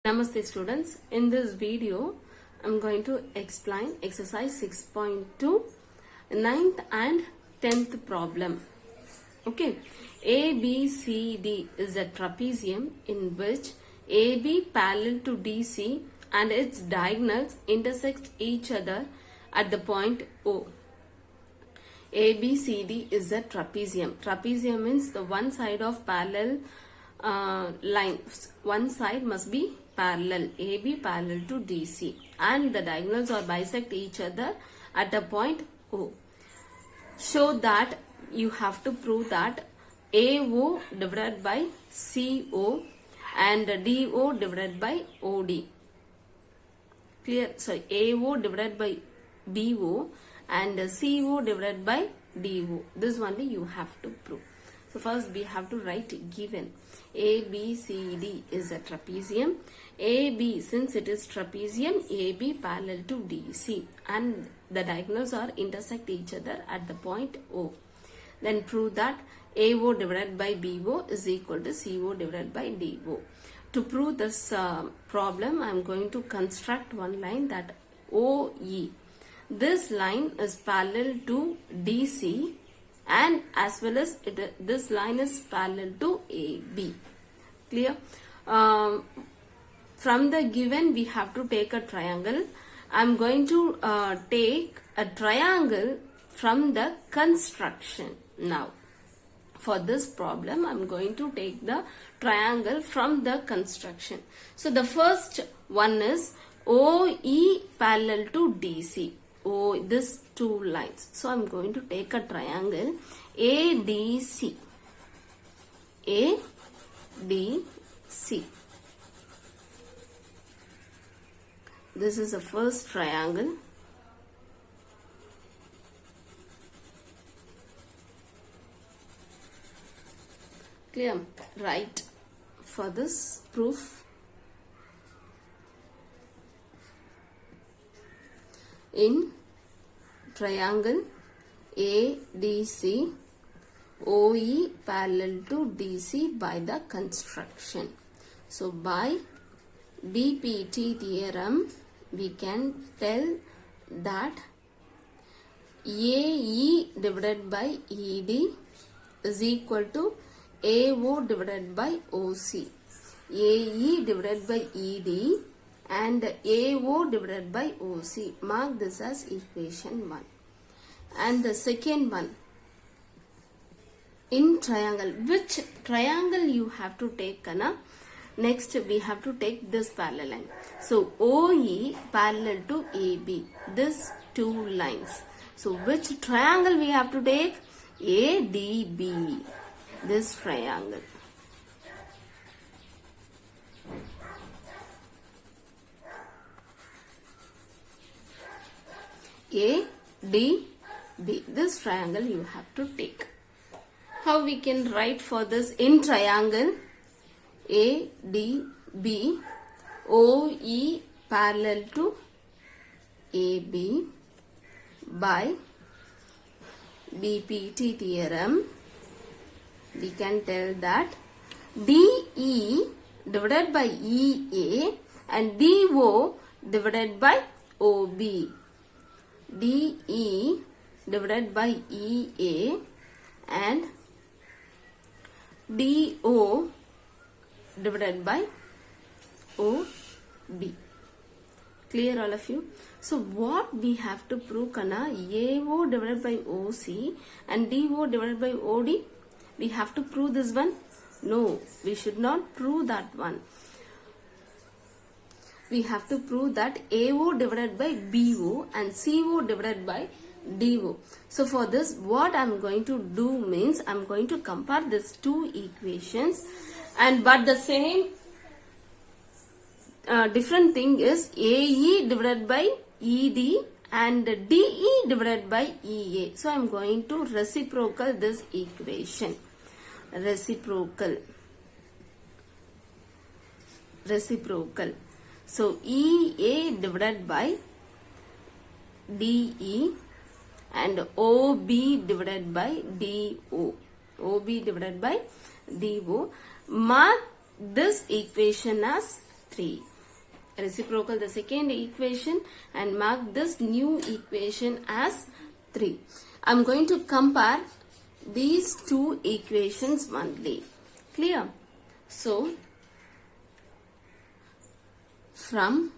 Namaste students, in this video I am going to explain exercise 6.2 9th and 10th problem. Okay, ABCD is a trapezium in which AB parallel to DC and its diagonals intersect each other at the point O. ABCD is a trapezium. Trapezium means the one side of parallel line. One side must be parallel, AB parallel to DC, and the diagonals or bisect each other at a point O. Show that you have to prove that AO divided by CO and DO divided by OD. Clear? Sorry, AO divided by BO and CO divided by DO. This only you have to prove. So first we have to write given. ABCD is a trapezium. AB, since it is trapezium, AB parallel to DC and the diagonals are intersect each other at the point O. Then prove that AO divided by BO is equal to CO divided by DO. To prove this problem, I am going to construct one line, that OE. This line is parallel to DC and as well as this line is parallel to AB. Clear? From the given we have to take a triangle. I am going to take a triangle from the construction. Now for this problem I am going to take the triangle from the construction. So the first one is OE parallel to DC. This two lines. So I am going to take a triangle ADC. ADC. This is the first triangle. Clear? Right. For this proof, in triangle ADC, OE parallel to DC by the construction. So by DPT theorem we can tell that AE divided by ED is equal to AO divided by OC. AE divided by ED and AO divided by OC. Mark this as equation 1. And the second one, in triangle, which triangle you have to take, Kana? Next we have to take this parallel line. So OE parallel to AB, this two lines. So which triangle we have to take? ADB, this triangle. ADB, this triangle you have to take. How we can write for this? In triangle ADB, OE parallel to AB by DPT theorem, we can tell that DE divided by EA and DO divided by OB. DE divided by EA and DO divided by OB. Clear all of you? So what we have to prove, Kana? AO divided by OC and DO divided by OD. We have to prove this one? No, we should not prove that one. We have to prove that AO divided by BO and CO divided by DO. So for this, what I am going to do means I am going to compare these two equations, and but the same different thing is AE divided by ED and DE divided by EA. So I am going to reciprocal this equation. Reciprocal. So EA divided by DE and OB divided by DO. OB divided by DO. Mark this equation as 3. reciprocal the second equation and mark this new equation as 3. I'm going to compare these two equations only. Clear? So, from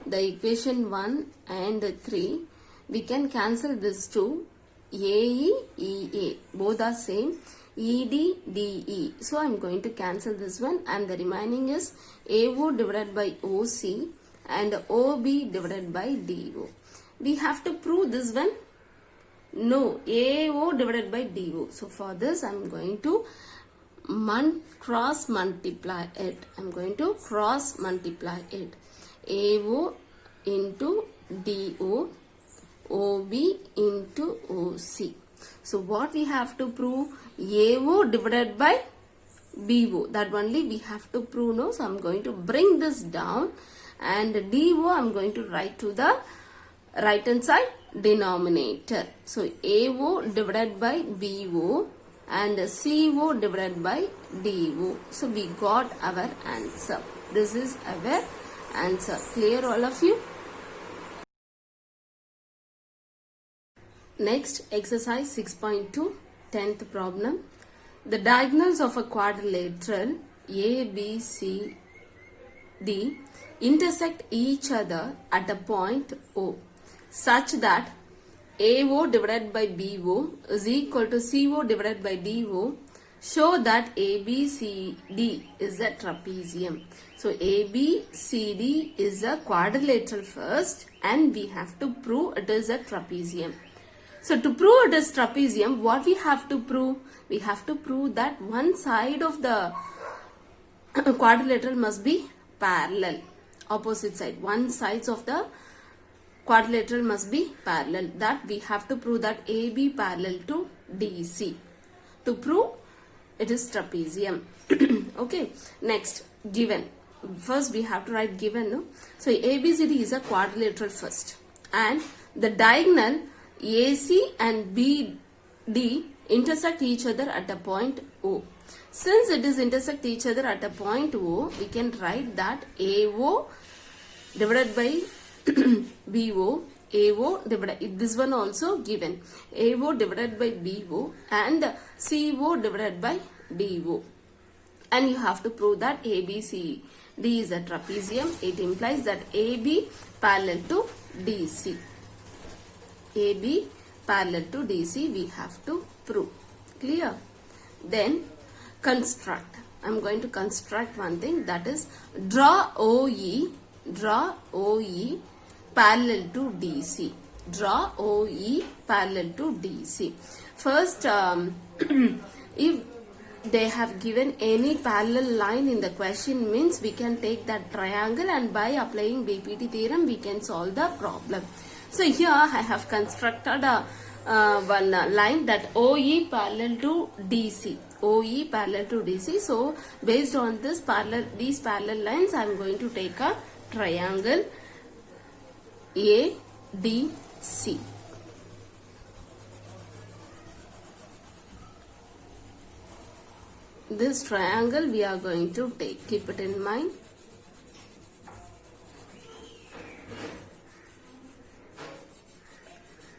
the equation 1 and 3, we can cancel this two. AE, EA, both are same. ED, DE. So, I am going to cancel this one and the remaining is AO divided by OC and OB divided by DO. We have to prove this one. No, AO divided by DO. So, for this I am going to cross multiply it. I am going to cross multiply it. AO into DO, OB into OC. So what we have to prove? AO divided by BO. That only we have to prove. No, so I am going to bring this down and DO I am going to write to the right hand side denominator. So AO divided by BO and CO divided by DO. So we got our answer. This is our answer. Clear all of you? Next, exercise 6.2, 10th problem. The diagonals of a quadrilateral ABCD intersect each other at a point O such that AO divided by BO is equal to CO divided by DO. Show that ABCD is a trapezium. So ABCD is a quadrilateral first and we have to prove it is a trapezium. So to prove it is trapezium, what we have to prove? We have to prove that one side of the quadrilateral must be parallel. Opposite side. One sides of the quadrilateral must be parallel. That we have to prove that AB parallel to DC. To prove it is trapezium. Okay. Next, given. First we have to write given. No? So ABCD is a quadrilateral first. And the diagonal AC and BD intersect each other at a point O. Since it is intersect each other at a point O, we can write that AO divided by BO, AO divided, this one also given, AO divided by BO and CO divided by DO. And you have to prove that ABCD is a trapezium. It implies that AB parallel to DC. AB parallel to DC we have to prove. Clear? Then construct. I am going to construct one thing, that is draw OE parallel to DC. Draw OE parallel to DC. First, if they have given any parallel line in the question, means we can take that triangle and by applying BPT theorem we can solve the problem. So here I have constructed one line that OE parallel to DC. OE parallel to DC. So based on this these parallel lines, I am going to take a triangle ADC. This triangle we are going to take. Keep it in mind.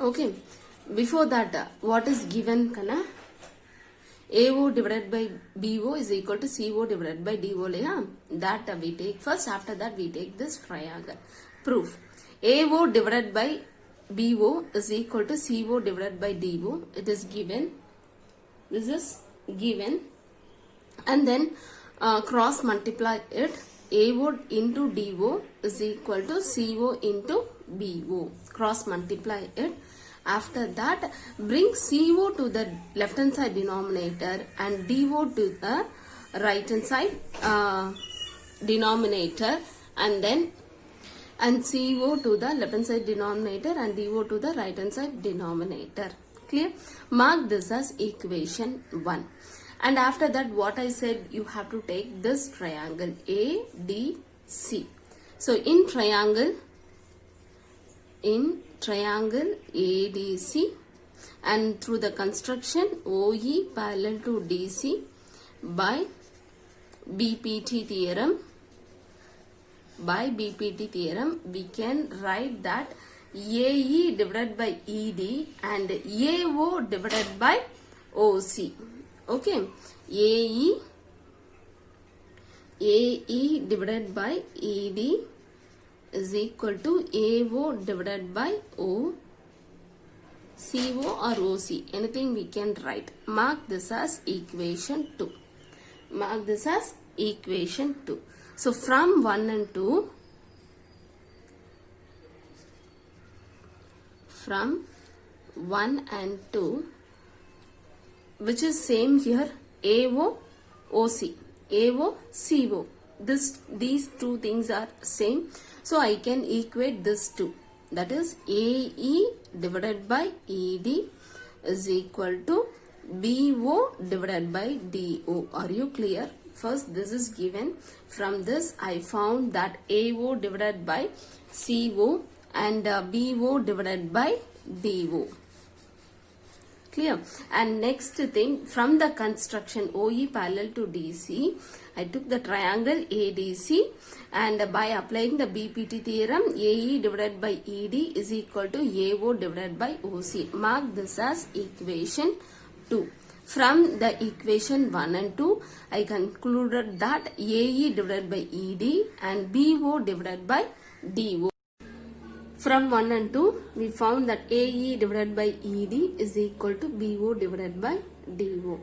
Okay, before that, what is given, Kana? AO divided by BO is equal to CO divided by DO. That we take first, after that we take this triangle. Proof. AO divided by BO is equal to CO divided by DO. It is given. This is given. And then cross multiply it. AO into DO is equal to CO into BO. Cross multiply it. After that, bring CO to the left hand side denominator and DO to the right hand side denominator, and then CO to the left hand side denominator and DO to the right hand side denominator. Clear? Mark this as equation 1. And after that, what I said, you have to take this triangle ADC. So in triangle ADC, and through the construction OE parallel to DC by BPT theorem, by BPT theorem, we can write that AE divided by ED and AO divided by OC. Okay, AE divided by ED is equal to AO divided by CO or OC. Anything we can write. Mark this as equation 2. Mark this as equation 2. So from 1 and 2, from 1 and 2, which is same here, AO, OC, AO, CO. These two things are same. So I can equate this two. That is AE divided by ED is equal to BO divided by DO. Are you clear? First this is given. From this I found that AO divided by CO and BO divided by DO. Clear? And next thing, from the construction OE parallel to DC, I took the triangle ADC, and by applying the BPT theorem, AE divided by ED is equal to AO divided by OC. Mark this as equation 2. From the equation 1 and 2, I concluded that AE divided by ED and BO divided by DO. From 1 and 2, we found that AE divided by ED is equal to BO divided by DO.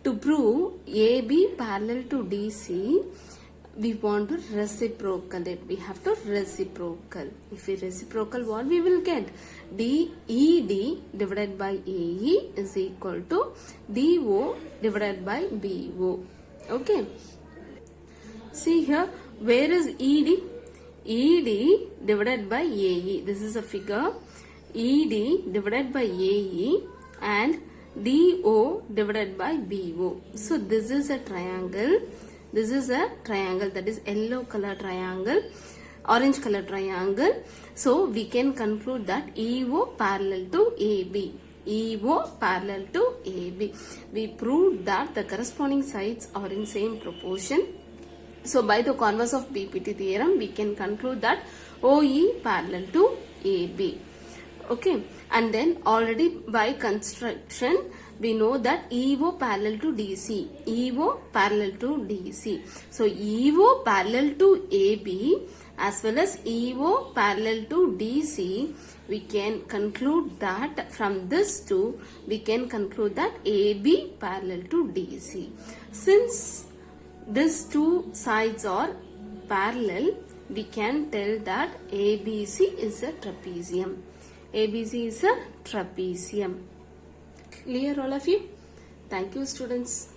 To prove AB parallel to DC, we want to reciprocal it. We have to reciprocal. If we reciprocal, what we will get? ED divided by AE is equal to DO divided by BO. Okay. See here, where is ED? ED divided by AE. This is a figure. ED divided by AE and DO divided by BO. So this is a triangle. This is a triangle, that is yellow color triangle, orange color triangle. So we can conclude that EO parallel to AB. EO parallel to AB. We proved that the corresponding sides are in same proportion. So by the converse of BPT theorem, we can conclude that OE parallel to AB. Okay, and then already by construction, we know that EO parallel to DC. EO parallel to DC. So EO parallel to AB as well as EO parallel to DC, we can conclude that from this two, we can conclude that AB parallel to DC. Since these two sides are parallel, we can tell that ABC is a trapezium. ABC is a trapezium. Clear all of you? Thank you, students.